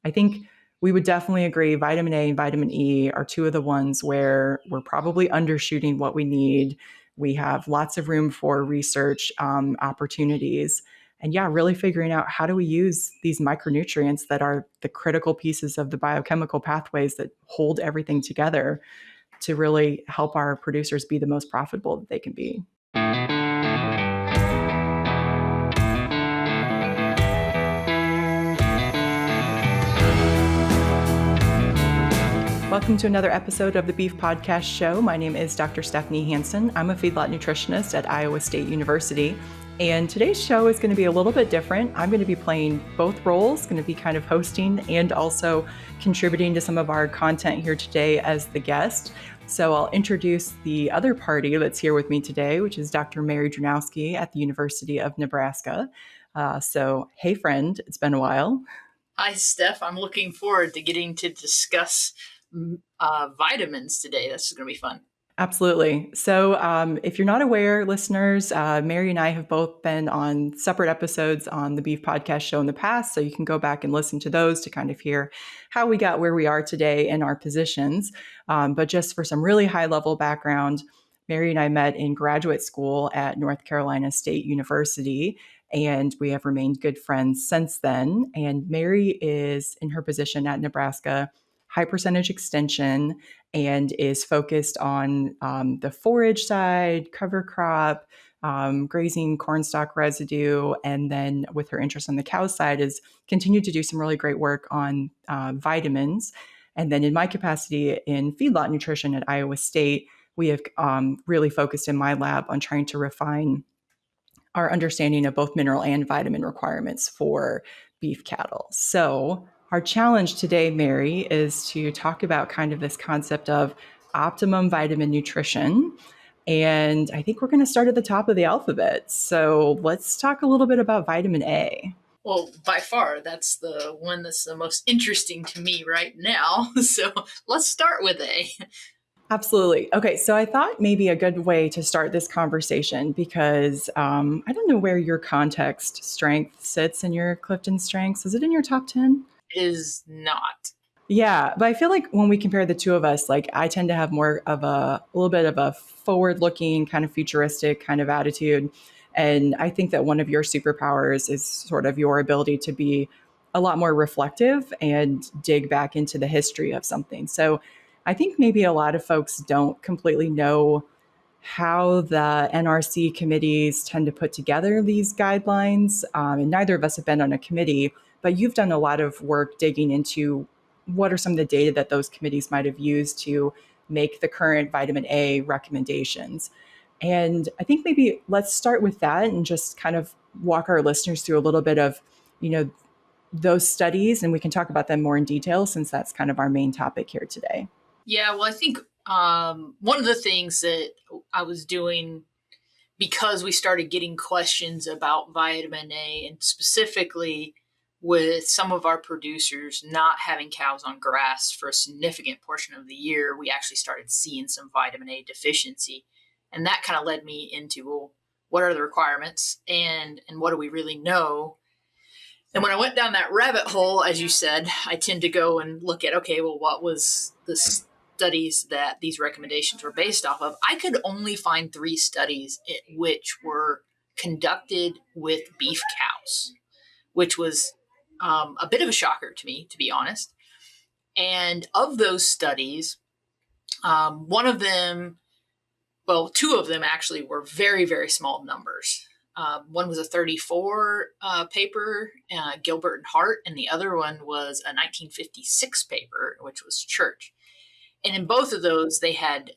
I think we would definitely agree vitamin A and vitamin E are two of the ones where we're probably undershooting what we need. We have lots of room for research opportunities. And yeah, really figuring out how do we use these micronutrients that are the critical pieces of the biochemical pathways that hold everything together to really help our producers be the most profitable that they can be. Welcome to another episode of the Beef Podcast Show. My name is Dr. Stephanie Hansen. I'm a feedlot nutritionist at Iowa State University. And today's show is going to be a little bit different. I'm going to be playing both roles, going to be kind of hosting and also contributing to some of our content here today as the guest. So I'll introduce the other party that's here with me today, which is Dr. Mary Drewnoski at the University of Nebraska. So, hey, friend, it's been a while. Hi, Steph. I'm looking forward to getting to discuss vitamins today. This is going to be fun. Absolutely. So if you're not aware, listeners, Mary and I have both been on separate episodes on the Beef Podcast Show in the past. So you can go back and listen to those to kind of hear how we got where we are today in our positions. But just for some really high level background, Mary and I met in graduate school at North Carolina State University, and we have remained good friends since then. And Mary is in her position at Nebraska high percentage extension and is focused on the forage side, cover crop, grazing cornstalk residue. And then with her interest on the cow side is continued to do some really great work on vitamins. And then in my capacity in feedlot nutrition at Iowa State, we have really focused in my lab on trying to refine our understanding of both mineral and vitamin requirements for beef cattle. So our challenge today, Mary, is to talk about kind of this concept of optimum vitamin nutrition. And I think we're going to start at the top of the alphabet. So let's talk a little bit about vitamin A. Well, by far, that's the one that's the most interesting to me right now. So let's start with A. Absolutely. Okay, so I thought maybe a good way to start this conversation, because I don't know where your context strength sits in your Clifton strengths. Is it in your top 10? It is not. Yeah, but I feel like when we compare the two of us, like I tend to have more of a little bit of a forward-looking, kind of futuristic kind of attitude. And I think that one of your superpowers is sort of your ability to be a lot more reflective and dig back into the history of something. So I think maybe a lot of folks don't completely know how the NRC committees tend to put together these guidelines. And neither of us have been on a committee, but you've done a lot of work digging into what are some of the data that those committees might have used to make the current vitamin A recommendations. And I think maybe let's start with that and just kind of walk our listeners through a little bit of, those studies, and we can talk about them more in detail since that's kind of our main topic here today. Yeah, well, I think one of the things that I was doing, because we started getting questions about vitamin A, and specifically with some of our producers not having cows on grass for a significant portion of the year, we actually started seeing some vitamin A deficiency. And that kind of led me into, well, what are the requirements and what do we really know? And when I went down that rabbit hole, as you said, I tend to go and look at, okay, well, what was the studies that these recommendations were based off of? I could only find 3 studies which were conducted with beef cows, which was a bit of a shocker to me, to be honest. And of those studies, one of them, well, 2 of them actually were very, very small numbers. One was a 34 paper, Gilbert and Hart, and the other one was a 1956 paper, which was Church. And in both of those, they had,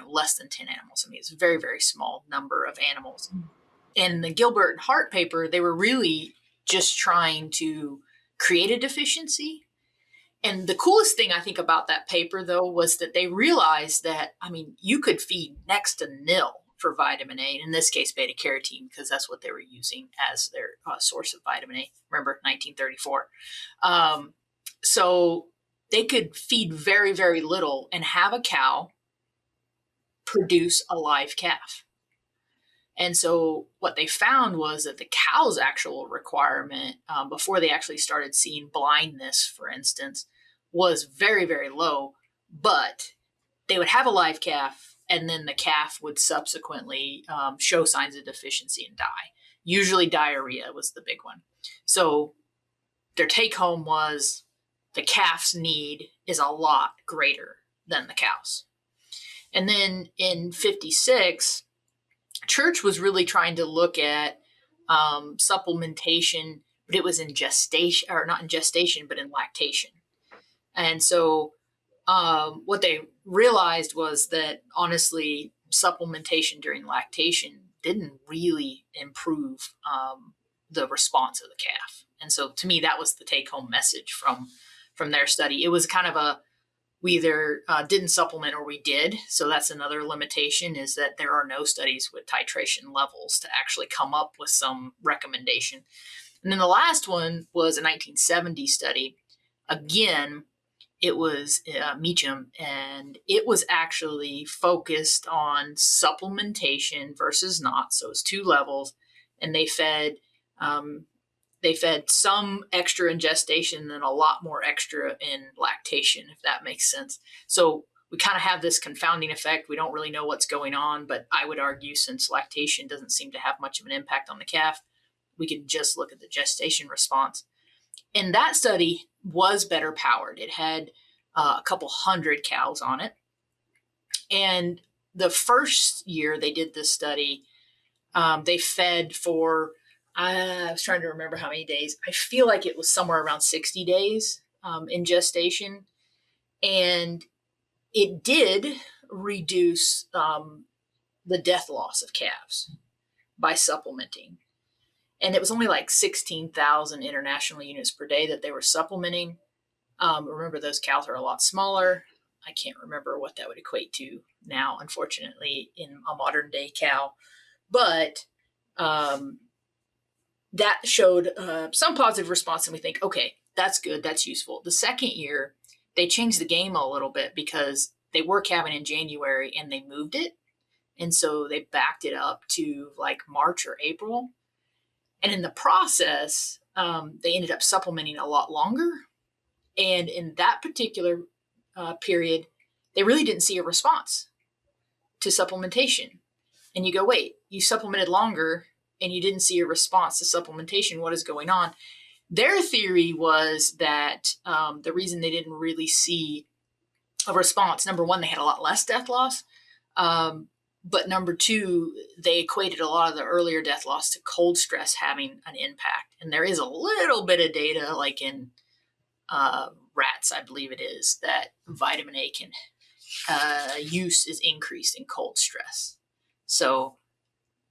less than 10 animals. I mean, it's a very, very small number of animals. In the Gilbert and Hart paper, they were really just trying to create a deficiency. And the coolest thing I think about that paper, though, was that they realized that, you could feed next to nil for vitamin A, in this case, beta carotene, because that's what they were using as their source of vitamin A. Remember, 1934. So they could feed very, very little and have a cow produce a live calf. And so what they found was that the cow's actual requirement, before they actually started seeing blindness, for instance, was very, very low. But they would have a live calf, and then the calf would subsequently show signs of deficiency and die. Usually diarrhea was the big one. So their take home was the calf's need is a lot greater than the cow's. And then in 56, Church was really trying to look at supplementation, but it was in gestation, or not in gestation, but in lactation. And so what they realized was that honestly, supplementation during lactation didn't really improve the response of the calf. And so to me, that was the take home message from their study. It was kind of we either didn't supplement or we did. So that's another limitation, is that there are no studies with titration levels to actually come up with some recommendation. And then the last one was a 1970 study. Again, it was Meacham, and it was actually focused on supplementation versus not. So it's 2 levels, and they fed some extra in gestation and a lot more extra in lactation, if that makes sense. So we kind of have this confounding effect. We don't really know what's going on, but I would argue, since lactation doesn't seem to have much of an impact on the calf, we can just look at the gestation response. And that study was better powered. It had a couple hundred cows on it. And the first year they did this study, they fed for, I was trying to remember how many days. I feel like it was somewhere around 60 days in gestation. And it did reduce the death loss of calves by supplementing. And it was only like 16,000 international units per day that they were supplementing. Remember, those cows are a lot smaller. I can't remember what that would equate to now, unfortunately, in a modern day cow. But that showed some positive response, and we think, okay, that's good, that's useful. The second year, they changed the game a little bit because they were calving in January and they moved it. And so they backed it up to like March or April. And in the process, they ended up supplementing a lot longer. And in that particular period, they really didn't see a response to supplementation. And you go, wait, you supplemented longer and you didn't see a response to supplementation. What is going on? Their theory was that the reason they didn't really see a response, number one, they had a lot less death loss. But number two, they equated a lot of the earlier death loss to cold stress having an impact. And there is a little bit of data, like in rats, I believe it is, that vitamin A can use is increased in cold stress. So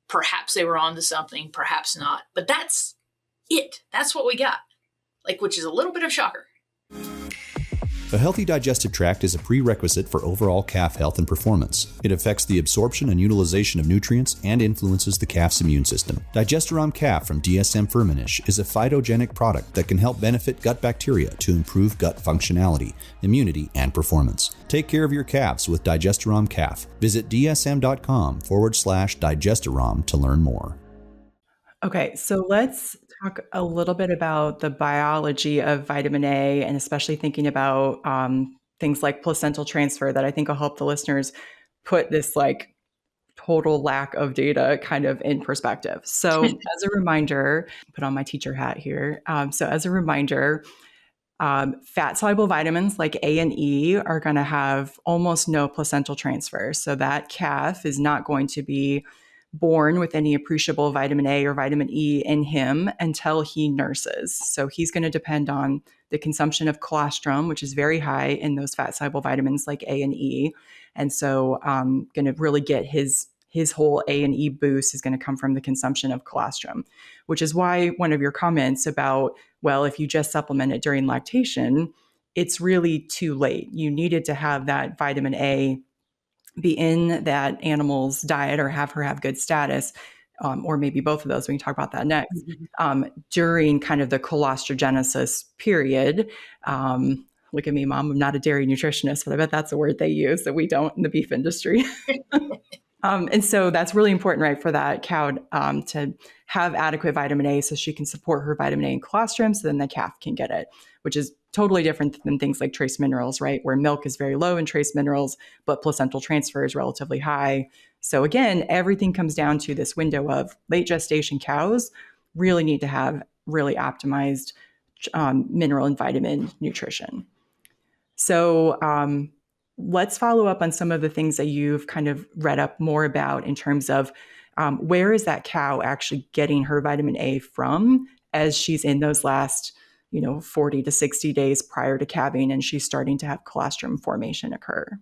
perhaps they were onto something, perhaps not. But that's it. That's what we got, which is a little bit of a shocker. A healthy digestive tract is a prerequisite for overall calf health and performance. It affects the absorption and utilization of nutrients and influences the calf's immune system. Digesterom Calf from DSM Firmenich is a phytogenic product that can help benefit gut bacteria to improve gut functionality, immunity, and performance. Take care of your calves with Digesterom Calf. Visit dsm.com/digesterom to learn more. Okay, so let's talk a little bit about the biology of vitamin A, and especially thinking about things like placental transfer that I think will help the listeners put this total lack of data kind of in perspective. So as a reminder, put on my teacher hat here. So as a reminder, fat-soluble vitamins like A and E are going to have almost no placental transfer. So that calf is not going to be born with any appreciable vitamin A or vitamin E in him until he nurses. So he's going to depend on the consumption of colostrum, which is very high in those fat-soluble vitamins like A and E. And so going to really get his whole A and E boost is going to come from the consumption of colostrum, which is why one of your comments about, well, if you just supplement it during lactation, it's really too late. You needed to have that vitamin A be in that animal's diet or have her have good status, or maybe both of those. We can talk about that next, during kind of the colostrogenesis period. Look at me, Mom, I'm not a dairy nutritionist, but I bet that's a word they use that we don't in the beef industry. And so that's really important, right, for that cow to have adequate vitamin A so she can support her vitamin A and colostrum so then the calf can get it, which is totally different than things like trace minerals, right, where milk is very low in trace minerals, but placental transfer is relatively high. So again, everything comes down to this window of late gestation cows really need to have really optimized mineral and vitamin nutrition. So let's follow up on some of the things that you've kind of read up more about in terms of where is that cow actually getting her vitamin A from as she's in those last, 40 to 60 days prior to calving and she's starting to have colostrum formation occur.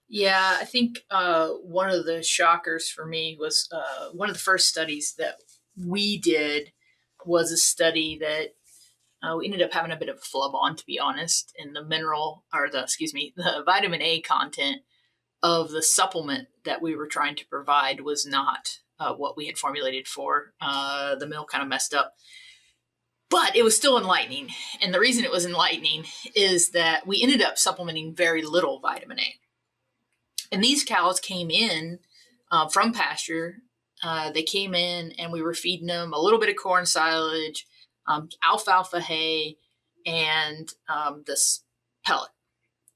Yeah, I think one of the shockers for me was one of the first studies that we did was a study that we ended up having a bit of a flub on, to be honest, in the the vitamin A content of the supplement that we were trying to provide was not what we had formulated for. The mill kind of messed up, but it was still enlightening. And the reason it was enlightening is that we ended up supplementing very little vitamin A. And these cows came in from pasture. They came in and we were feeding them a little bit of corn silage, alfalfa hay, and this pellet,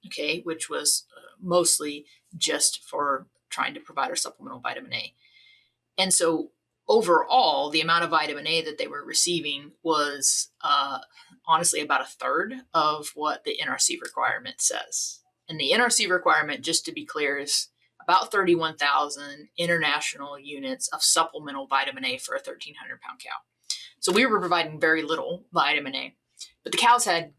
okay, which was mostly just for trying to provide our supplemental vitamin A. And so overall, the amount of vitamin A that they were receiving was honestly about a third of what the NRC requirement says. And the NRC requirement, just to be clear, is about 31,000 international units of supplemental vitamin A for a 1,300-pound cow. So we were providing very little vitamin A, but the cows had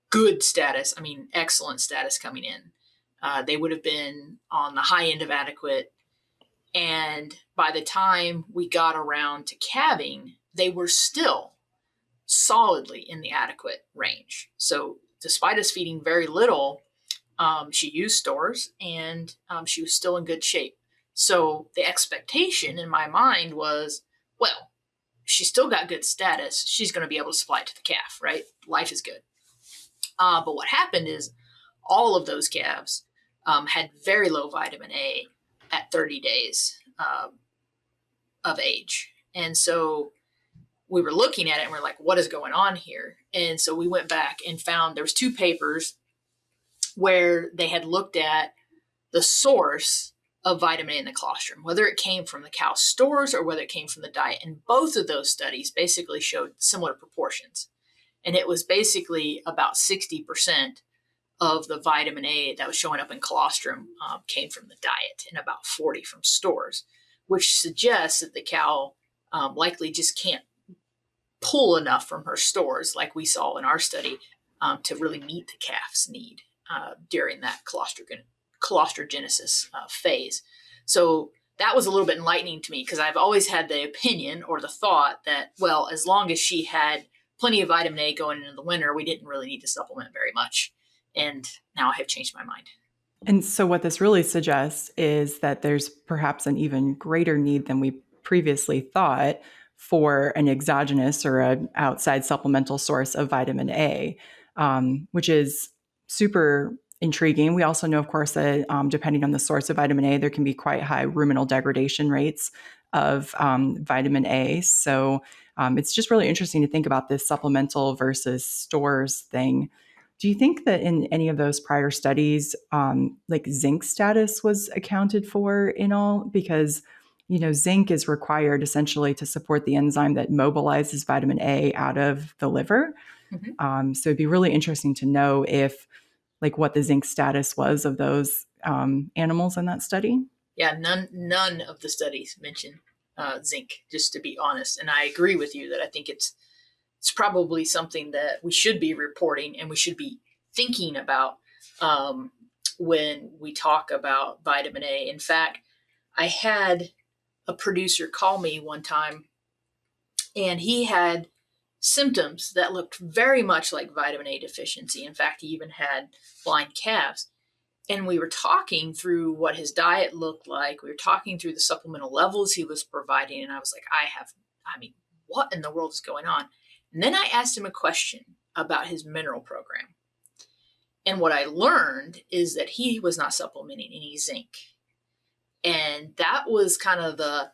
good status, excellent status coming in. They would have been on the high end of adequate. And by the time we got around to calving, they were still solidly in the adequate range. So despite us feeding very little, she used stores and she was still in good shape. So the expectation in my mind was, well, she's still got good status. She's going to be able to supply it to the calf, right? Life is good. But what happened is all of those calves had very low vitamin A at 30 days of age. And so we were looking at it and we're like, what is going on here? And so we went back and found there was 2 papers where they had looked at the source of vitamin A in the colostrum, whether it came from the cow stores or whether it came from the diet. And both of those studies basically showed similar proportions. And it was basically about 60% of the vitamin A that was showing up in colostrum came from the diet and about 40 from stores, which suggests that the cow likely just can't pull enough from her stores like we saw in our study to really meet the calf's need during that colostrogenesis phase. So that was a little bit enlightening to me because I've always had the opinion or the thought that, well, as long as she had plenty of vitamin A going into the winter, we didn't really need to supplement very much. And now I have changed my mind. And so what this really suggests is that there's perhaps an even greater need than we previously thought for an exogenous or an outside supplemental source of vitamin A, which is super intriguing. We also know, of course, that depending on the source of vitamin A, there can be quite high ruminal degradation rates of vitamin A. So it's just really interesting to think about this supplemental versus stores thing. Do you think that in any of those prior studies, like zinc status was accounted for in all? Because, zinc is required essentially to support the enzyme that mobilizes vitamin A out of the liver. Mm-hmm. So it'd be really interesting to know if, what the zinc status was of those animals in that study. Yeah, none of the studies mention zinc, just to be honest. And I agree with you that I think it's probably something that we should be reporting and we should be thinking about when we talk about vitamin A. In fact, I had a producer call me one time and he had symptoms that looked very much like vitamin A deficiency. In fact, he even had blind calves. And we were talking through what his diet looked like. We were talking through the supplemental levels he was providing. And I was like, what in the world is going on? And then I asked him a question about his mineral program. And what I learned is that he was not supplementing any zinc. And that was kind of the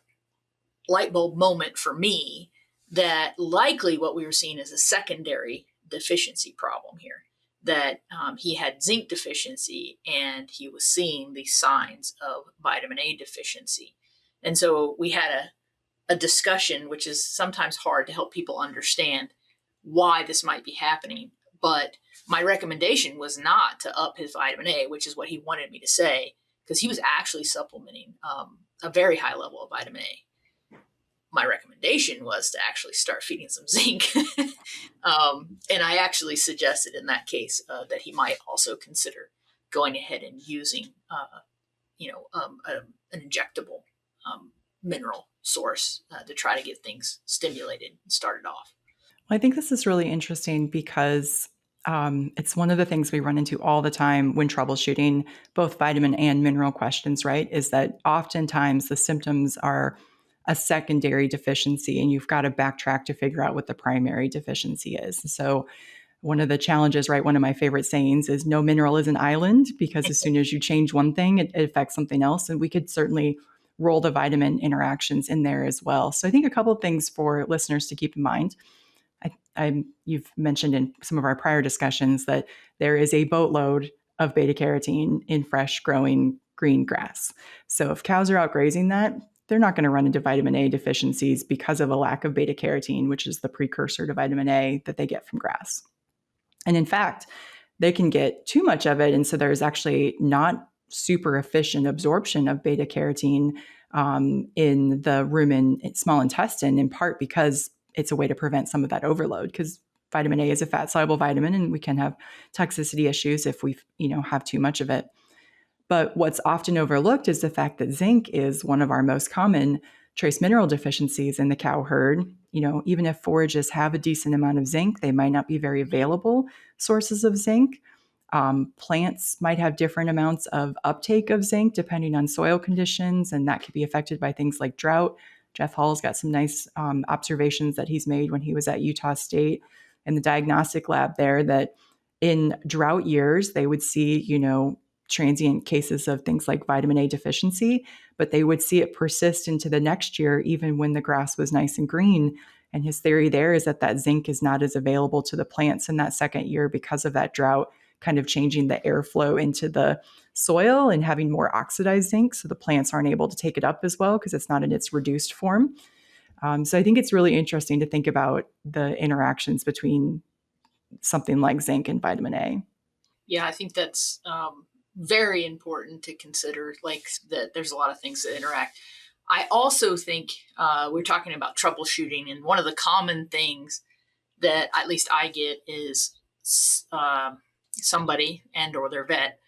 light bulb moment for me that likely what we were seeing is a secondary deficiency problem here, that he had zinc deficiency and he was seeing these signs of vitamin A deficiency. And so we had a discussion, which is sometimes hard to help people understand why this might be happening. But my recommendation was not to up his vitamin A, which is what he wanted me to say, because he was actually supplementing a very high level of vitamin A. My recommendation was to actually start feeding some zinc. And I actually suggested in that case that he might also consider going ahead and using, an injectable mineral source to try to get things stimulated and started off. Well, I think this is really interesting because it's one of the things we run into all the time when troubleshooting both vitamin and mineral questions, right? Is that oftentimes the symptoms are a secondary deficiency and you've got to backtrack to figure out what the primary deficiency is. So one of the challenges, right, one of my favorite sayings is no mineral is an island, because as soon as you change one thing, it affects something else. And we could certainly roll the vitamin interactions in there as well. So I think a couple of things for listeners to keep in mind. You've mentioned in some of our prior discussions that there is a boatload of beta carotene in fresh growing green grass. So if cows are out grazing that, they're not going to run into vitamin A deficiencies because of a lack of beta carotene, which is the precursor to vitamin A that they get from grass. And in fact, they can get too much of it. And so there's actually not super efficient absorption of beta carotene in the rumen small intestine, in part because it's a way to prevent some of that overload, because vitamin A is a fat soluble vitamin and we can have toxicity issues if we have too much of it. But what's often overlooked is the fact that zinc is one of our most common trace mineral deficiencies in the cow herd. Even if forages have a decent amount of zinc, they might not be very available sources of zinc. Plants might have different amounts of uptake of zinc depending on soil conditions, and that could be affected by things like drought. Jeff Hall's got some nice observations that he's made when he was at Utah State in the diagnostic lab there, that in drought years, they would see, transient cases of things like vitamin A deficiency, but they would see it persist into the next year, even when the grass was nice and green. And his theory there is that zinc is not as available to the plants in that second year because of that drought, kind of changing the airflow into the soil and having more oxidized zinc. So the plants aren't able to take it up as well because it's not in its reduced form. So I think it's really interesting to think about the interactions between something like zinc and vitamin A. Yeah, I think that's very important to consider, like that there's a lot of things that interact. I also think we're talking about troubleshooting, and one of the common things that at least I get is somebody and or their vet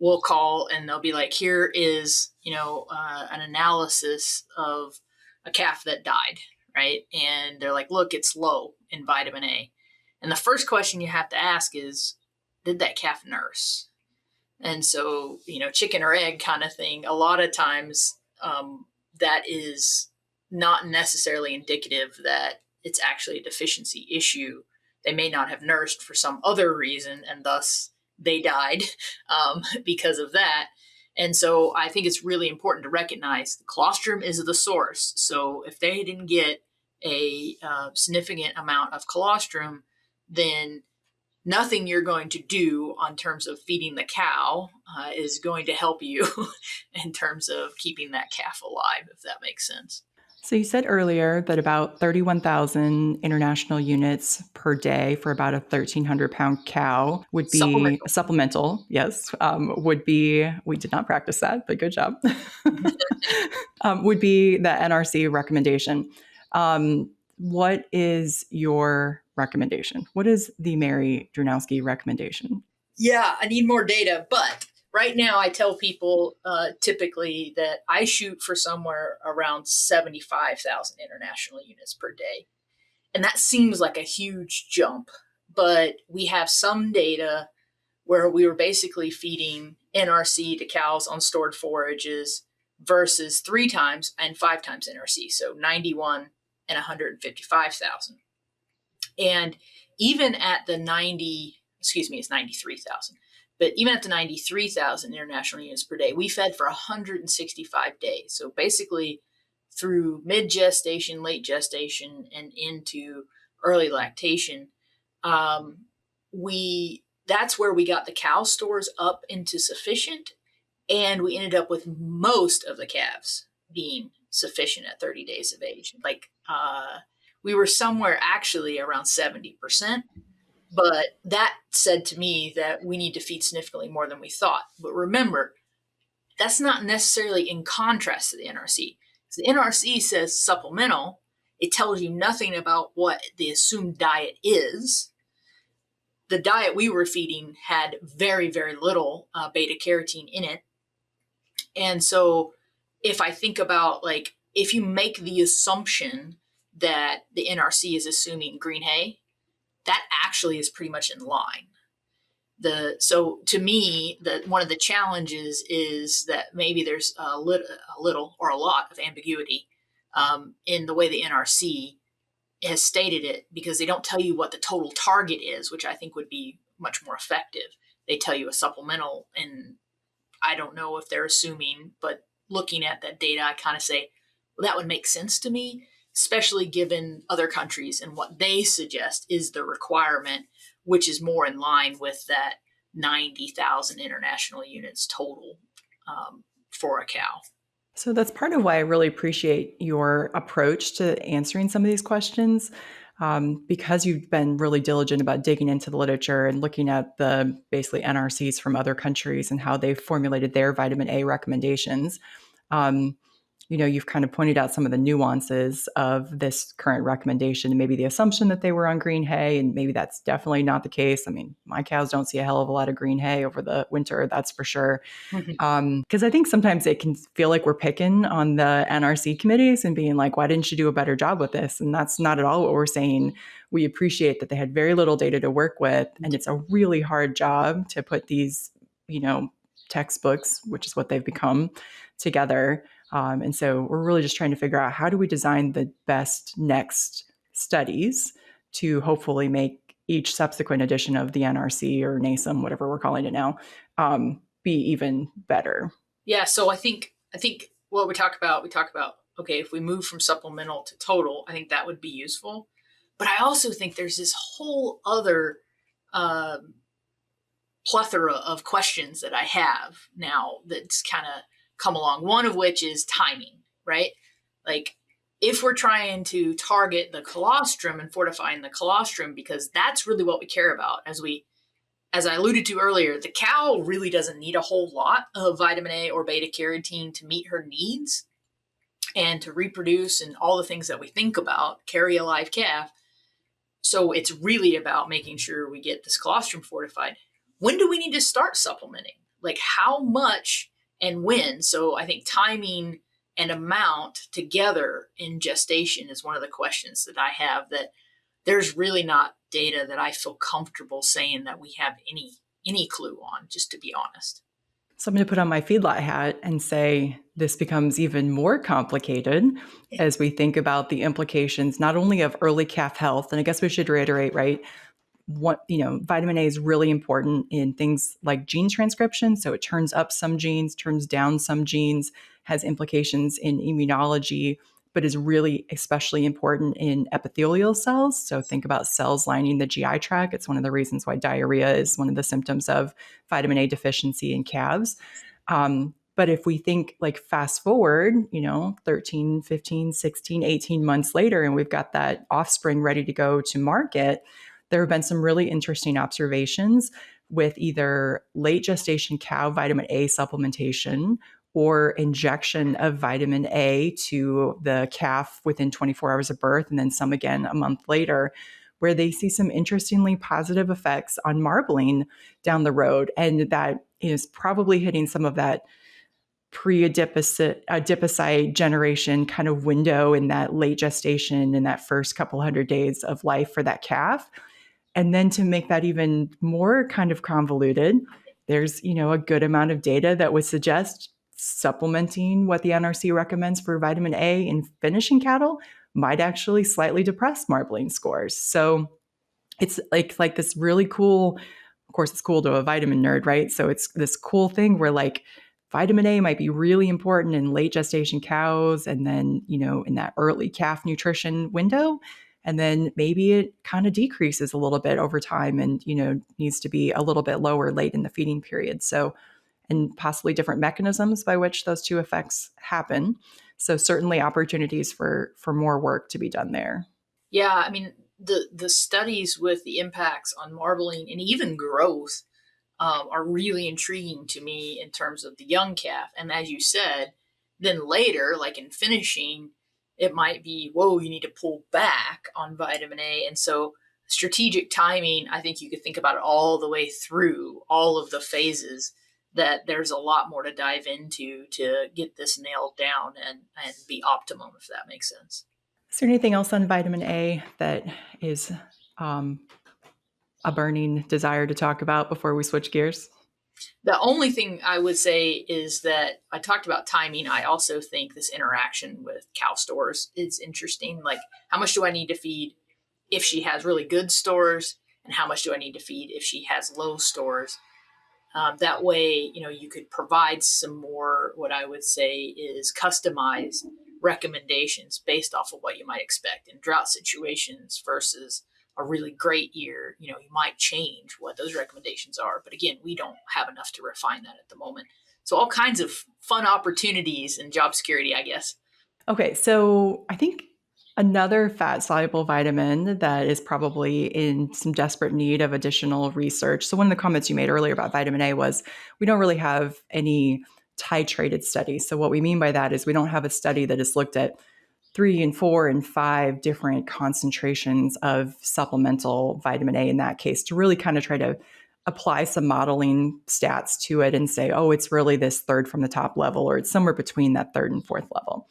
will call and they'll be like, here is, an analysis of a calf that died, right? And they're like, look, it's low in vitamin A. And the first question you have to ask is, did that calf nurse? And so, chicken or egg kind of thing, a lot of times that is not necessarily indicative that it's actually a deficiency issue. They may not have nursed for some other reason, and thus they died because of that. And so I think it's really important to recognize the colostrum is the source. So if they didn't get a significant amount of colostrum, then nothing you're going to do on terms of feeding the cow is going to help you in terms of keeping that calf alive, if that makes sense. So you said earlier that about 31,000 international units per day for about a 1,300-pound cow would be supplemental. Yes, would be, we did not practice that, but good job, would be the NRC recommendation. What is your recommendation? What is the Mary Drewnoski recommendation? Yeah, I need more data, but right now I tell people typically that I shoot for somewhere around 75,000 international units per day. And that seems like a huge jump, but we have some data where we were basically feeding NRC to cows on stored forages versus 3 times and 5 times NRC, so 91 and 155,000. And even at the it's 93,000. But even at the 93,000 international units per day, we fed for 165 days. So basically through mid-gestation, late gestation, and into early lactation, that's where we got the cow stores up into sufficient, and we ended up with most of the calves being sufficient at 30 days of age. We were somewhere actually around 70%, but that said to me that we need to feed significantly more than we thought. But remember, that's not necessarily in contrast to the NRC. So the NRC says supplemental. It tells you nothing about what the assumed diet is. The diet we were feeding had very, very little beta carotene in it. And so if I think about, like, if you make the assumption that the NRC is assuming green hay, that actually is pretty much in line. So to me, one of the challenges is that maybe there's a little or a lot of ambiguity in the way the NRC has stated it, because they don't tell you what the total target is, which I think would be much more effective. They tell you a supplemental, and I don't know if they're assuming, but looking at that data, I kind of say, well, that would make sense to me, especially given other countries and what they suggest is the requirement, which is more in line with that 90,000 international units total for a cow. So that's part of why I really appreciate your approach to answering some of these questions, because you've been really diligent about digging into the literature and looking at the basically NRCs from other countries and how they've formulated their vitamin A recommendations. You've kind of pointed out some of the nuances of this current recommendation and maybe the assumption that they were on green hay, and maybe that's definitely not the case. I mean, my cows don't see a hell of a lot of green hay over the winter, that's for sure. Because I think sometimes it can feel like we're picking on the NRC committees and being like, why didn't you do a better job with this? And that's not at all what we're saying. We appreciate that they had very little data to work with, and it's a really hard job to put these, textbooks, which is what they've become, together. And so we're really just trying to figure out, how do we design the best next studies to hopefully make each subsequent edition of the NRC or NASM, whatever we're calling it now, be even better. Yeah. So I think what we talk about, okay, if we move from supplemental to total, I think that would be useful. But I also think there's this whole other plethora of questions that I have now that's kind of come along. One of which is timing, right? Like, if we're trying to target the colostrum and fortifying the colostrum, because that's really what we care about, as I alluded to earlier, the cow really doesn't need a whole lot of vitamin A or beta carotene to meet her needs and to reproduce and all the things that we think about, carry a live calf. So it's really about making sure we get this colostrum fortified. When do we need to start supplementing? Like, how much and when? So I think timing and amount together in gestation is one of the questions that I have, that there's really not data that I feel comfortable saying that we have any clue on, just to be honest. So I'm going to put on my feedlot hat and say this becomes even more complicated as we think about the implications not only of early calf health, and I guess we should reiterate, right? Vitamin A is really important in things like gene transcription. So it turns up some genes, turns down some genes, has implications in immunology, but is really especially important in epithelial cells. So think about cells lining the GI tract. It's one of the reasons why diarrhea is one of the symptoms of vitamin A deficiency in calves. But if we think, like, fast forward, 13, 15, 16, 18 months later, and we've got that offspring ready to go to market, there have been some really interesting observations with either late gestation cow vitamin A supplementation or injection of vitamin A to the calf within 24 hours of birth, and then some again a month later, where they see some interestingly positive effects on marbling down the road. And that is probably hitting some of that pre-adipocyte generation kind of window in that late gestation, in that first couple hundred days of life for that calf. And then to make that even more kind of convoluted, there's, a good amount of data that would suggest supplementing what the NRC recommends for vitamin A in finishing cattle might actually slightly depress marbling scores. So it's like this really cool of course, it's cool to a vitamin nerd, right? So it's this cool thing where like vitamin A might be really important in late gestation cows and then, in that early calf nutrition window. And then maybe it kind of decreases a little bit over time and, needs to be a little bit lower late in the feeding period. So, and possibly different mechanisms by which those two effects happen. So certainly opportunities for more work to be done there. Yeah, I mean, the studies with the impacts on marbling and even growth are really intriguing to me in terms of the young calf. And as you said, then later, like in finishing, it might be, whoa, you need to pull back on vitamin A. And so strategic timing, I think you could think about it all the way through all of the phases, that there's a lot more to dive into to get this nailed down and be optimum, if that makes sense. Is there anything else on vitamin A that is a burning desire to talk about before we switch gears? The only thing I would say is that I talked about timing. I also think this interaction with cow stores is interesting. Like, how much do I need to feed if she has really good stores, and how much do I need to feed if she has low stores? That way, you could provide some more, what I would say is customized recommendations based off of what you might expect in drought situations versus a really great year. You might change what those recommendations are. But again, we don't have enough to refine that at the moment. So all kinds of fun opportunities and job security, I guess. Okay, so I think another fat-soluble vitamin that is probably in some desperate need of additional research. So one of the comments you made earlier about vitamin A was we don't really have any titrated studies. So what we mean by that is we don't have a study that has looked at 3 and 4 and 5 different concentrations of supplemental vitamin A in that case to really kind of try to apply some modeling stats to it and say, oh, it's really this third from the top level, or it's somewhere between that third and fourth level.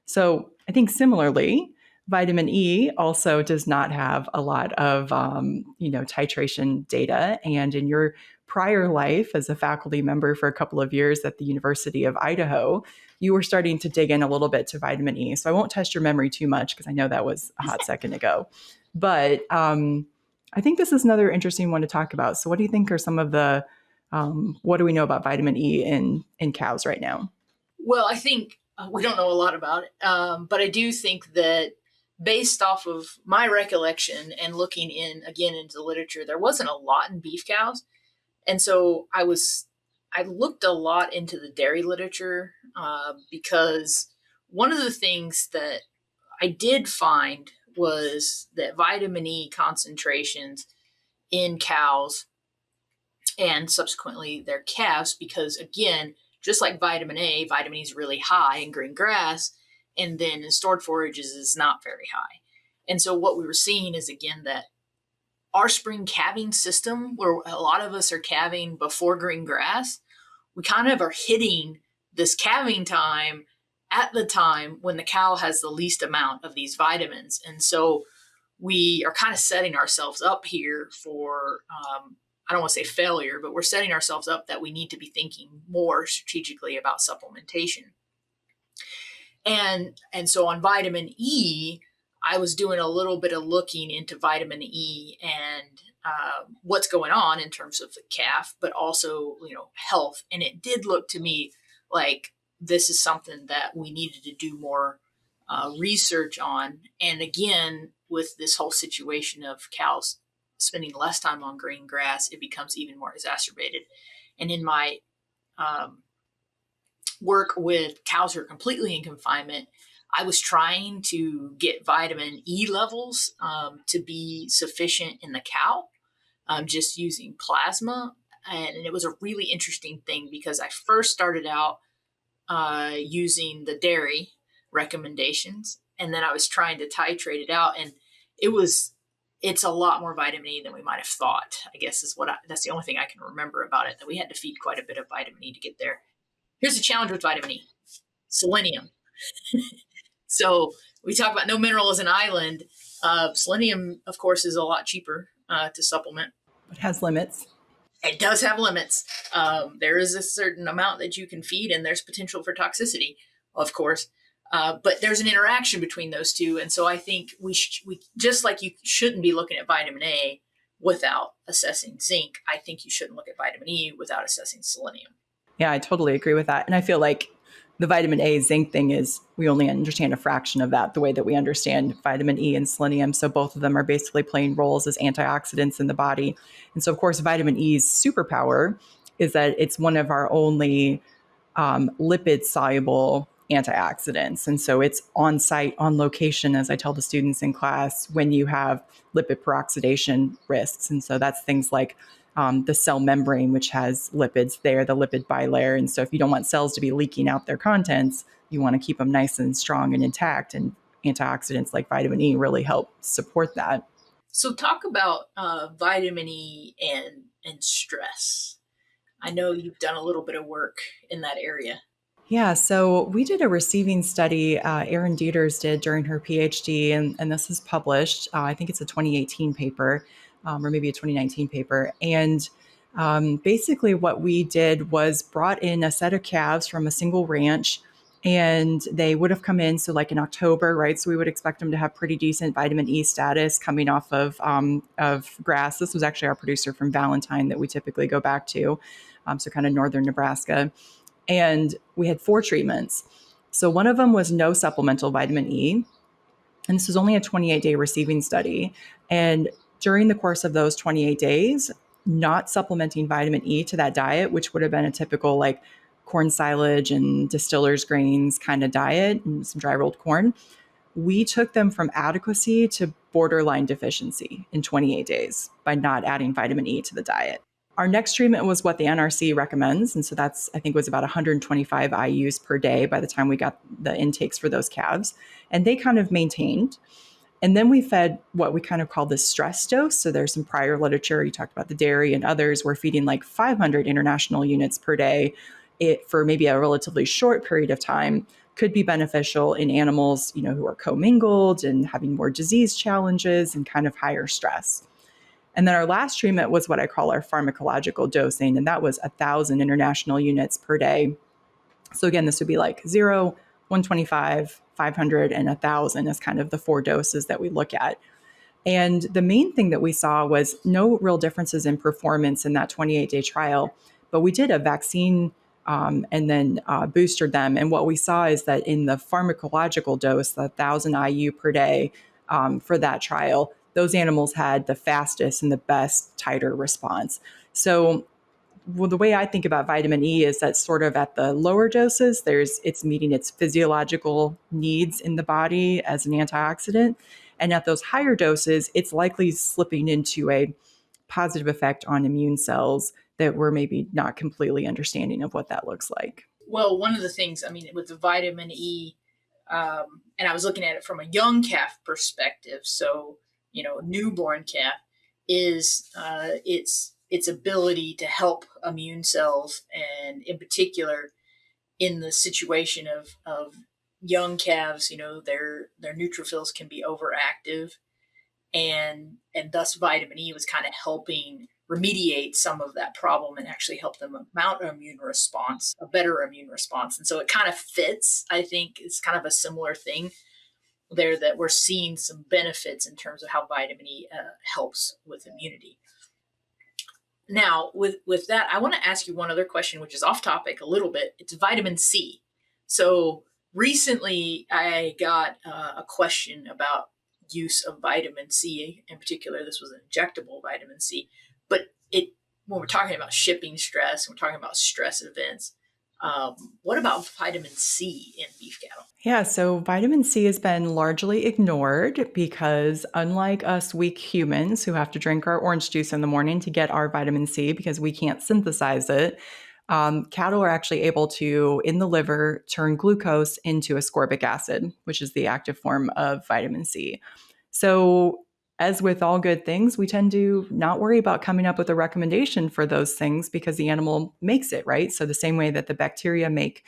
So I think similarly, vitamin E also does not have a lot of, titration data. And in your prior life as a faculty member for a couple of years at the University of Idaho, you were starting to dig in a little bit to vitamin E. So I won't test your memory too much because I know that was a hot second ago. But I think this is another interesting one to talk about. So what do you think are some of the, what do we know about vitamin E in cows right now? Well, I think we don't know a lot about it, but I do think that based off of my recollection and looking again into the literature, there wasn't a lot in beef cows. And so I looked a lot into the dairy literature because one of the things that I did find was that vitamin E concentrations in cows and subsequently their calves, because again, just like vitamin A, vitamin E is really high in green grass, and then in stored forages is not very high. And so what we were seeing is, again, that our spring calving system, where a lot of us are calving before green grass, we kind of are hitting this calving time at the time when the cow has the least amount of these vitamins. And so we are kind of setting ourselves up here for, I don't want to say failure, but we're setting ourselves up that we need to be thinking more strategically about supplementation. And so on vitamin E, I was doing a little bit of looking into vitamin E and what's going on in terms of the calf, but also, health. And it did look to me like this is something that we needed to do more research on. And again, with this whole situation of cows spending less time on green grass, it becomes even more exacerbated. And in my work with cows who are completely in confinement, I was trying to get vitamin E levels to be sufficient in the cow, just using plasma. And it was a really interesting thing because I first started out using the dairy recommendations, and then I was trying to titrate it out, and it's a lot more vitamin E than we might have thought, I guess that's the only thing I can remember about it, that we had to feed quite a bit of vitamin E to get there. Here's the challenge with vitamin E: selenium. So we talk about no mineral as an island. Selenium, of course, is a lot cheaper to supplement. It has limits. It does have limits. There is a certain amount that you can feed, and there's potential for toxicity, of course. But there's an interaction between those two. And so I think we just like you shouldn't be looking at vitamin A without assessing zinc, I think you shouldn't look at vitamin E without assessing selenium. Yeah, I totally agree with that. And I feel like the vitamin A zinc thing is we only understand a fraction of that the way that we understand vitamin E and selenium. So both of them are basically playing roles as antioxidants in the body. And so, of course, vitamin E's superpower is that it's one of our only lipid soluble antioxidants. And so it's on site, on location, as I tell the students in class, when you have lipid peroxidation risks. And so that's things like the cell membrane, which has lipids there, the lipid bilayer. And so if you don't want cells to be leaking out their contents, you want to keep them nice and strong and intact. And antioxidants like vitamin E really help support that. So talk about vitamin E and stress. I know you've done a little bit of work in that area. Yeah, so we did a receiving study, Erin Dieters did during her PhD, and this is published. I think it's a 2018 paper or maybe a 2019 paper. And basically, what we did was brought in a set of calves from a single ranch, and they would have come in, so like in October, right? So we would expect them to have pretty decent vitamin E status coming off of grass. This was actually our producer from Valentine that we typically go back to, so kind of northern Nebraska. And we had 4 treatments. So one of them was no supplemental vitamin E. And this was only a 28-day receiving study. And during the course of those 28 days, not supplementing vitamin E to that diet, which would have been a typical like corn silage and distiller's grains kind of diet and some dry rolled corn, we took them from adequacy to borderline deficiency in 28 days by not adding vitamin E to the diet. Our next treatment was what the NRC recommends. And so that's, I think, was about 125 IUs per day by the time we got the intakes for those calves. And they kind of maintained. And then we fed what we kind of call the stress dose. So there's some prior literature. You talked about the dairy and others. We're feeding like 500 international units per day. It, for maybe a relatively short period of time, could be beneficial in animals, who are commingled and having more disease challenges and kind of higher stress. And then our last treatment was what I call our pharmacological dosing, and that was 1,000 international units per day. So again, this would be like 0, 125, 500, and 1,000 as kind of the 4 doses that we look at. And the main thing that we saw was no real differences in performance in that 28-day trial, but we did a vaccine and then boosted them. And what we saw is that in the pharmacological dose, the 1,000 IU per day for that trial, those animals had the fastest and the best titer response. So the way I think about vitamin E is that sort of at the lower doses, it's meeting its physiological needs in the body as an antioxidant. And at those higher doses, it's likely slipping into a positive effect on immune cells that we're maybe not completely understanding of what that looks like. Well, one of the things, with the vitamin E, and I was looking at it from a young calf perspective. So, newborn calf is its ability to help immune cells, and in particular, in the situation of young calves, their neutrophils can be overactive, and thus vitamin E was kind of helping remediate some of that problem and actually help them mount an immune response, a better immune response. And so it kind of fits. I think it's kind of a similar thing there, that we're seeing some benefits in terms of how vitamin E helps with immunity. Now, with that, I want to ask you one other question, which is off topic a little bit. It's vitamin C. So recently I got a question about use of vitamin C. In particular, this was an injectable vitamin C. But when we're talking about shipping stress, and we're talking about stress events, what about vitamin C in beef cattle? Yeah, so vitamin C has been largely ignored because unlike us weak humans who have to drink our orange juice in the morning to get our vitamin C because we can't synthesize it, cattle are actually able to, in the liver, turn glucose into ascorbic acid, which is the active form of vitamin C. So as with all good things, we tend to not worry about coming up with a recommendation for those things because the animal makes it, right? So the same way that the bacteria make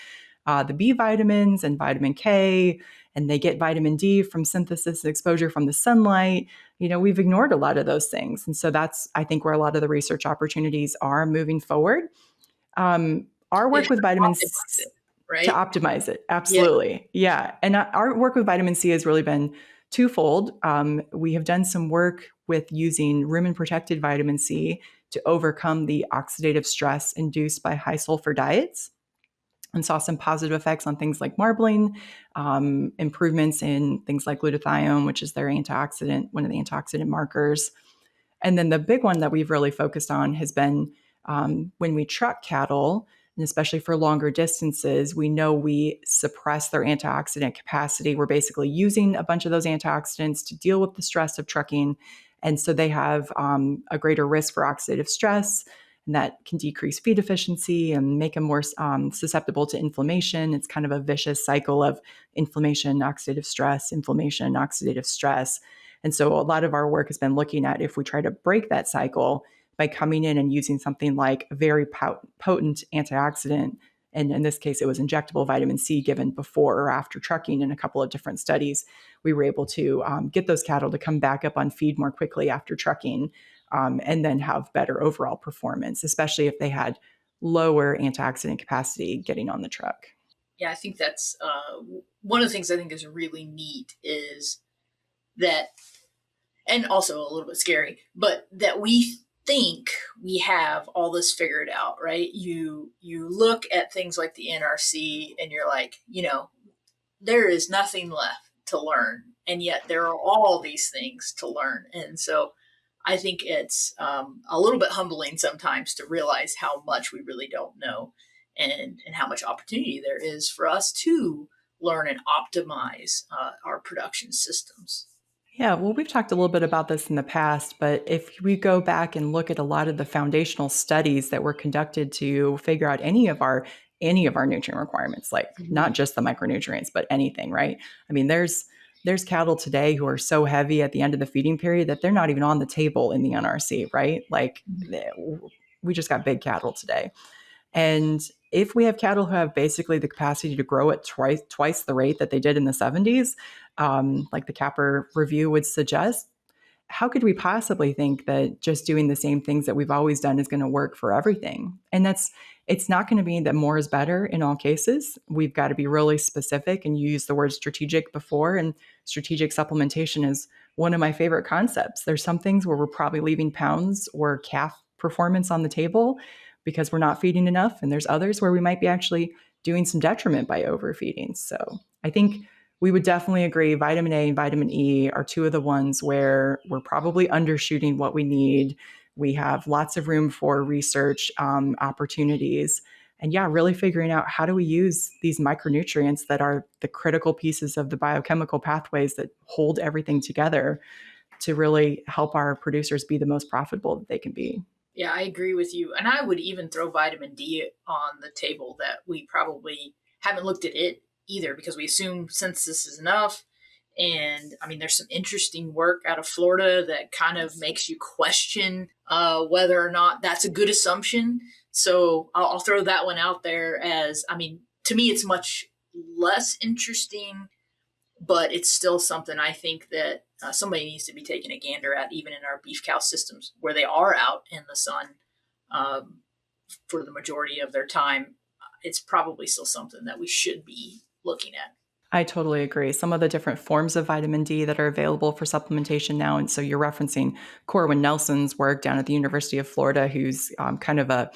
the B vitamins and vitamin K, and they get vitamin D from synthesis and exposure from the sunlight, we've ignored a lot of those things. And so that's, I think, where a lot of the research opportunities are moving forward. Our work with vitamin C, right? to optimize it. Absolutely. Yeah. And our work with vitamin C has really been twofold. We have done some work with using rumen-protected vitamin C to overcome the oxidative stress induced by high sulfur diets, and saw some positive effects on things like marbling, improvements in things like glutathione, which is their antioxidant, one of the antioxidant markers. And then the big one that we've really focused on has been when we truck cattle, and especially for longer distances, we know we suppress their antioxidant capacity. We're basically using a bunch of those antioxidants to deal with the stress of trucking. And so they have a greater risk for oxidative stress, and that can decrease feed efficiency and make them more susceptible to inflammation. It's kind of a vicious cycle of inflammation, oxidative stress, inflammation, oxidative stress. And so a lot of our work has been looking at if we try to break that cycle by coming in and using something like a very potent antioxidant. And in this case, it was injectable vitamin C given before or after trucking in a couple of different studies. We were able to get those cattle to come back up on feed more quickly after trucking, and then have better overall performance, especially if they had lower antioxidant capacity getting on the truck. Yeah, I think that's one of the things I think is really neat is that, and also a little bit scary, but that we think we have all this figured out, right? You look at things like the NRC and you're like, there is nothing left to learn. And yet there are all these things to learn. And so I think it's a little bit humbling sometimes to realize how much we really don't know, and how much opportunity there is for us to learn and optimize our production systems. Yeah, well, we've talked a little bit about this in the past, but if we go back and look at a lot of the foundational studies that were conducted to figure out any of our nutrient requirements, like not just the micronutrients, but anything, right? I mean, there's cattle today who are so heavy at the end of the feeding period that they're not even on the table in the NRC, right? Like we just got big cattle today. And if we have cattle who have basically the capacity to grow at twice the rate that they did in the 70s, like the Capper review would suggest, how could we possibly think that just doing the same things that we've always done is going to work for everything? And it's not going to be that more is better in all cases. We've got to be really specific, and you used the word strategic before, and strategic supplementation is one of my favorite concepts. There's some things where we're probably leaving pounds or calf performance on the table because we're not feeding enough. And there's others where we might be actually doing some detriment by overfeeding. So I think we would definitely agree vitamin A and vitamin E are two of the ones where we're probably undershooting what we need. We have lots of room for research opportunities. And yeah, really figuring out how do we use these micronutrients that are the critical pieces of the biochemical pathways that hold everything together to really help our producers be the most profitable that they can be. Yeah, I agree with you. And I would even throw vitamin D on the table, that we probably haven't looked at it either because we assume since this is enough. And I mean, there's some interesting work out of Florida that kind of makes you question whether or not that's a good assumption. So I'll throw that one out there as, I mean, to me, it's much less interesting, but it's still something I think that somebody needs to be taking a gander at, even in our beef cow systems where they are out in the sun for the majority of their time. It's probably still something that we should be looking at. I totally agree. Some of the different forms of vitamin D that are available for supplementation now. And so you're referencing Corwin Nelson's work down at the University of Florida, who's kind of a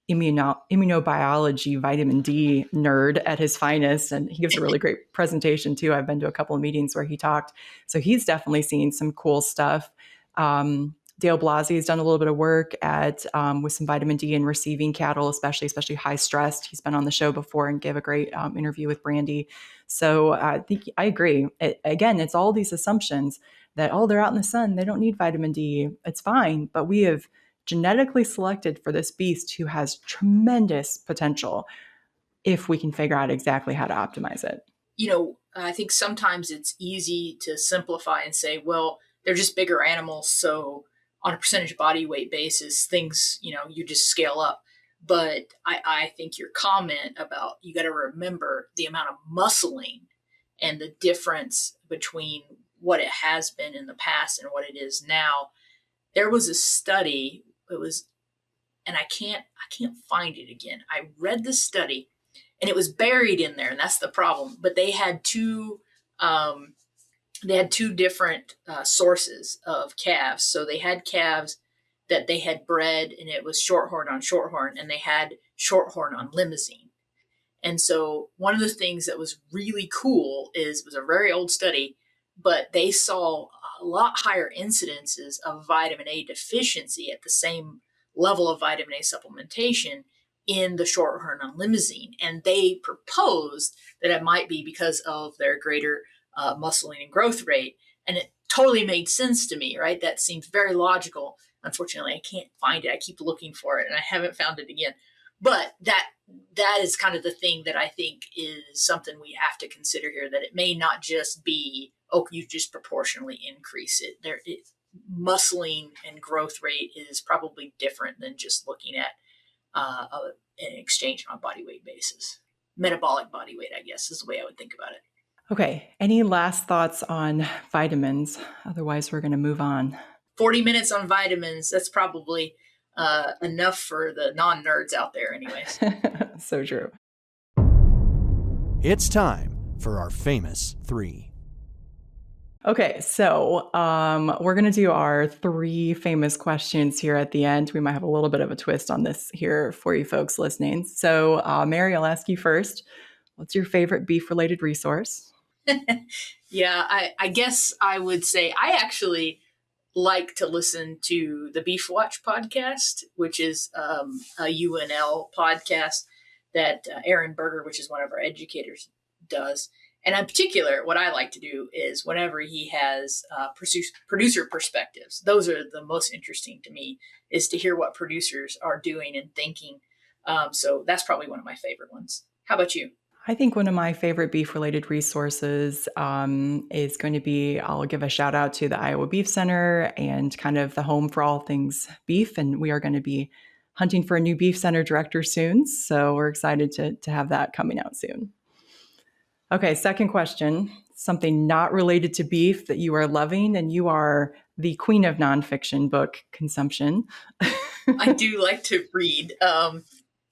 immunobiology vitamin D nerd at his finest. And he gives a really great presentation too. I've been to a couple of meetings where he talked. So he's definitely seen some cool stuff. Dale Blasi has done a little bit of work at with some vitamin D in receiving cattle, especially high stressed. He's been on the show before and gave a great interview with Brandy. So I think I agree. Again, it's all these assumptions that, they're out in the sun, they don't need vitamin D. It's fine. But we have genetically selected for this beast who has tremendous potential if we can figure out exactly how to optimize it. I think sometimes it's easy to simplify and say, well, they're just bigger animals, so on a percentage body weight basis, things, you just scale up. But I think your comment about you got to remember the amount of muscling and the difference between what it has been in the past and what it is now. There was a study, and I can't find it again. I read the study and it was buried in there, and that's the problem. But they had two they had two different sources of calves. So they had calves that they had bred, and it was shorthorn on shorthorn, and they had shorthorn on limousine. And so one of the things that was really cool is, it was a very old study, but they saw a lot higher incidences of vitamin A deficiency at the same level of vitamin A supplementation in the shorthorn on limousine. And they proposed that it might be because of their greater muscling and growth rate. And it totally made sense to me, right? That seems very logical. Unfortunately, I can't find it. I keep looking for it and I haven't found it again. But that is kind of the thing that I think is something we have to consider here, that it may not just be, oh, you just proportionally increase it. Muscling and growth rate is probably different than just looking at an exchange on a body weight basis. Metabolic body weight, I guess, is the way I would think about it. Okay. Any last thoughts on vitamins? Otherwise, we're going to move on. 40 minutes on vitamins, that's probably enough for the non-nerds out there anyways. So true. It's time for our famous three. Okay, so we're going to do our three famous questions here at the end. We might have a little bit of a twist on this here for you folks listening. So Mary, I'll ask you first. What's your favorite beef-related resource? Yeah, I guess I would say I actually like to listen to the Beef Watch podcast, which is a UNL podcast that Aaron Berger, which is one of our educators, does. And in particular, what I like to do is whenever he has producer perspectives, those are the most interesting to me, is to hear what producers are doing and thinking. So that's probably one of my favorite ones. How about you? I think one of my favorite beef-related resources is going to be, I'll give a shout out to the Iowa Beef Center and kind of the home for all things beef. And we are going to be hunting for a new beef center director soon. So we're excited to have that coming out soon. Okay, second question, something not related to beef that you are loving, and you are the queen of nonfiction book consumption. I do like to read.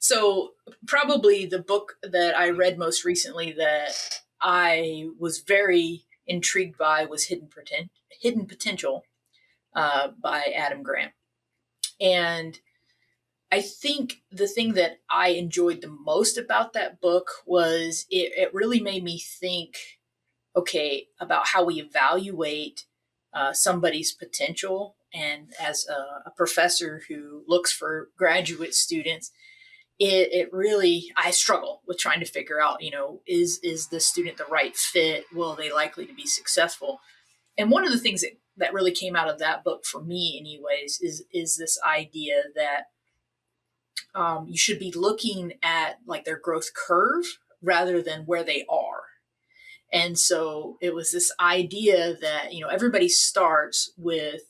So probably the book that I read most recently that I was very intrigued by was Hidden Potential by Adam Grant. And I think the thing that I enjoyed the most about that book was it really made me think, okay, about how we evaluate somebody's potential. And as a professor who looks for graduate students, it really, I struggle with trying to figure out, is the student the right fit? Will they likely to be successful? And one of the things that really came out of that book for me anyways, is this idea that you should be looking at like their growth curve rather than where they are. And so it was this idea that, everybody starts with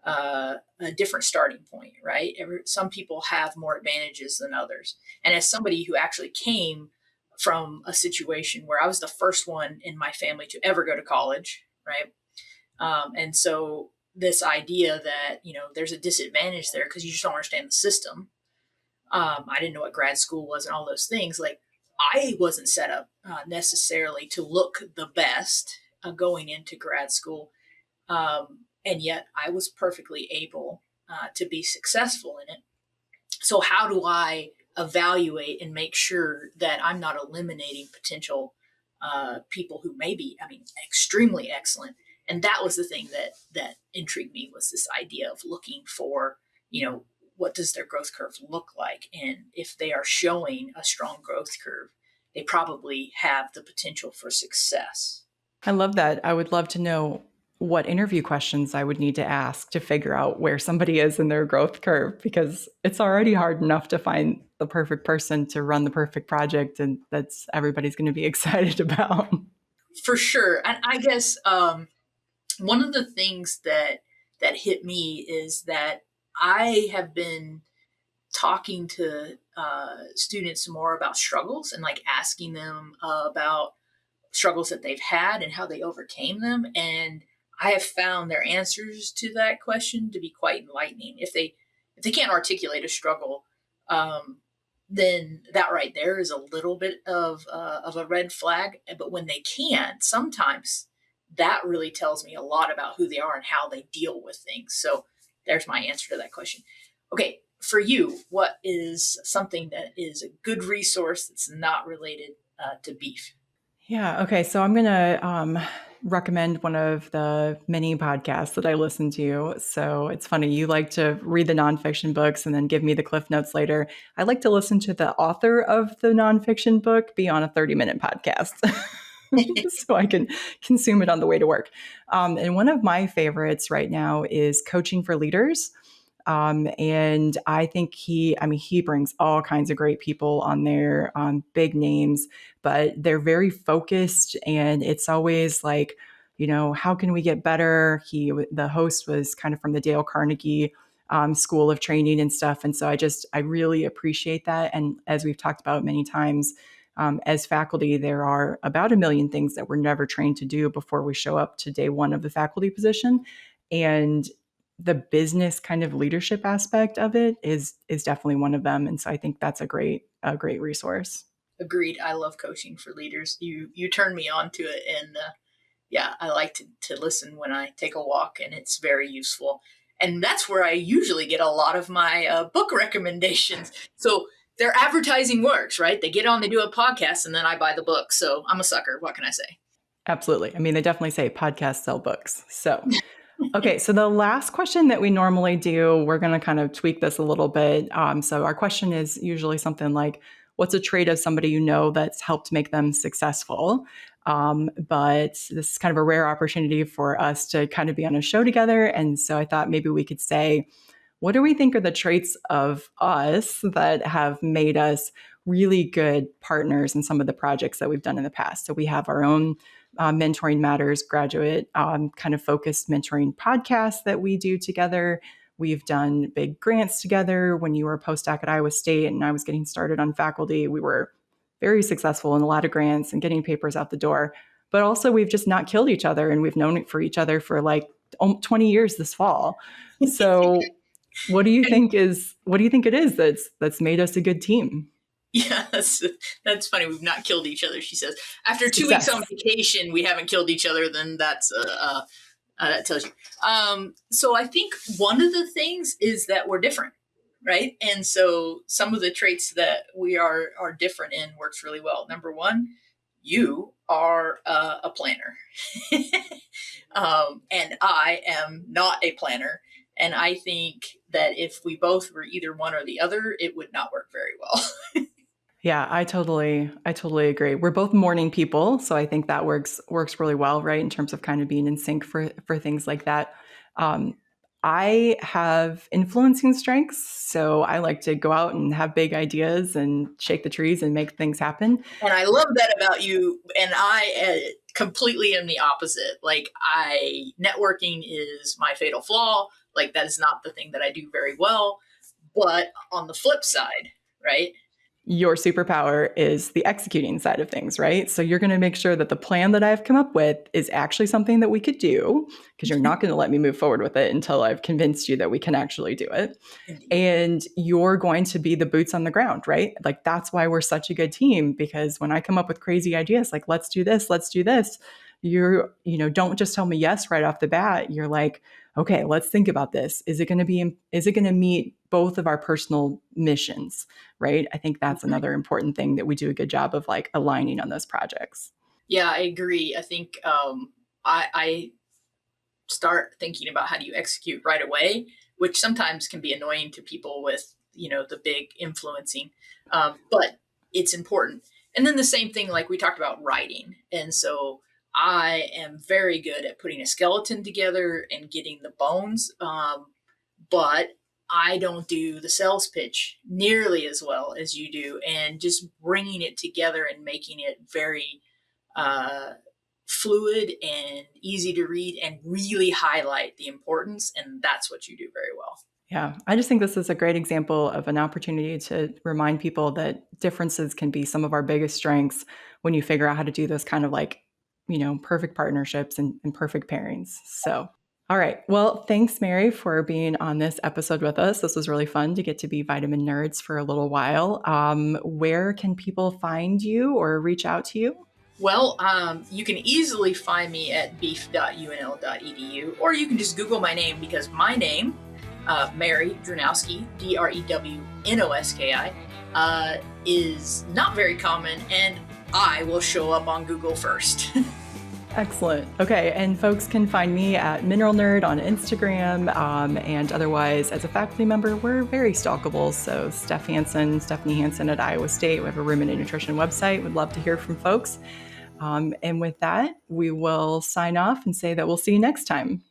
a different starting point, right? Some people have more advantages than others. And as somebody who actually came from a situation where I was the first one in my family to ever go to college, right? And so this idea that, there's a disadvantage there because you just don't understand the system. I didn't know what grad school was and all those things. Like, I wasn't set up necessarily to look the best going into grad school. And yet I was perfectly able to be successful in it. So how do I evaluate and make sure that I'm not eliminating potential people who may be, extremely excellent? And that was the thing that intrigued me, was this idea of looking for, what does their growth curve look like? And if they are showing a strong growth curve, they probably have the potential for success. I love that. I would love to know what interview questions I would need to ask to figure out where somebody is in their growth curve, because it's already hard enough to find the perfect person to run the perfect project, and that's everybody's going to be excited about. For sure. And I guess one of the things that hit me is that I have been talking to students more about struggles and like asking them about struggles that they've had and how they overcame them. And I have found their answers to that question to be quite enlightening. If they can't articulate a struggle, then that right there is a little bit of a red flag. But when they can, sometimes that really tells me a lot about who they are and how they deal with things. So there's my answer to that question. Okay, for you, what is something that is a good resource that's not related to beef? Yeah. Okay. So I'm going to recommend one of the many podcasts that I listen to. So it's funny. You like to read the nonfiction books and then give me the cliff notes later. I like to listen to the author of the nonfiction book be on a 30-minute podcast. So I can consume it on the way to work. And one of my favorites right now is Coaching for Leaders. And I think he brings all kinds of great people on there, big names, but they're very focused. And it's always like, how can we get better? The host was kind of from the Dale Carnegie School of Training and stuff. And so I really appreciate that. And as we've talked about many times, as faculty, there are about 1 million things that we're never trained to do before we show up to day one of the faculty position. And the business kind of leadership aspect of it is definitely one of them. And so I think that's a great resource. Agreed. I love Coaching for Leaders. You turned me on to it, and yeah, I like to listen when I take a walk, and it's very useful. And that's where I usually get a lot of my book recommendations. So their advertising works, right? They get on, they do a podcast, and then I buy the book. So I'm a sucker. What can I say? Absolutely. I mean, they definitely say podcasts sell books. So, okay. So the last question that we normally do, we're going to kind of tweak this a little bit. So our question is usually something like, what's a trait of somebody you know that's helped make them successful? But this is kind of a rare opportunity for us to kind of be on a show together. And so I thought maybe we could say, what do we think are the traits of us that have made us really good partners in some of the projects that we've done in the past? So we have our own Mentoring Matters graduate kind of focused mentoring podcast that we do together. We've done big grants together. When you were a postdoc at Iowa State and I was getting started on faculty, we were very successful in a lot of grants and getting papers out the door. But also we've just not killed each other, and we've known it for each other for like 20 years this fall. So what do you think it is that's made us a good team? Yeah, that's funny. We've not killed each other, she says. After 2 weeks on vacation, we haven't killed each other. Then that tells you. So I think one of the things is that we're different, right? And so some of the traits that we are different in works really well. Number one, you are a planner, and I am not a planner. And I think that if we both were either one or the other, it would not work very well. Yeah, I totally agree. We're both morning people, so I think that works really well, right? In terms of kind of being in sync for things like that. I have influencing strengths, so I like to go out and have big ideas and shake the trees and make things happen. And I love that about you. And I completely am the opposite. Like, networking is my fatal flaw. Like, that is not the thing that I do very well. But on the flip side, right? Your superpower is the executing side of things, right? So you're going to make sure that the plan that I've come up with is actually something that we could do, because you're not going to let me move forward with it until I've convinced you that we can actually do it. And you're going to be the boots on the ground, right? Like, that's why we're such a good team, because when I come up with crazy ideas, like, let's do this, don't just tell me yes right off the bat. You're like, okay, let's think about this. Is it going to meet both of our personal missions, right? I think that's another important thing that we do a good job of, like, aligning on those projects. Yeah, I agree. I think I start thinking about how do you execute right away, which sometimes can be annoying to people with, the big influencing, but it's important. And then the same thing, like we talked about writing. And so I am very good at putting a skeleton together and getting the bones, but I don't do the sales pitch nearly as well as you do, and just bringing it together and making it very fluid and easy to read and really highlight the importance. And that's what you do very well. Yeah, I just think this is a great example of an opportunity to remind people that differences can be some of our biggest strengths when you figure out how to do those kind of, like, perfect partnerships and perfect pairings. So, all right. Well, thanks, Mary, for being on this episode with us. This was really fun to get to be vitamin nerds for a little while. Where can people find you or reach out to you? Well, you can easily find me at beef.unl.edu, or you can just Google my name, because my name, Mary Drewnoski, Drewnoski, is not very common, and I will show up on Google first. Excellent. Okay, and folks can find me at Mineral Nerd on Instagram, and otherwise, as a faculty member, we're very stalkable. So Stephanie Hansen at Iowa State, we have a ruminant nutrition website. Would love to hear from folks. And with that, we will sign off and say that we'll see you next time.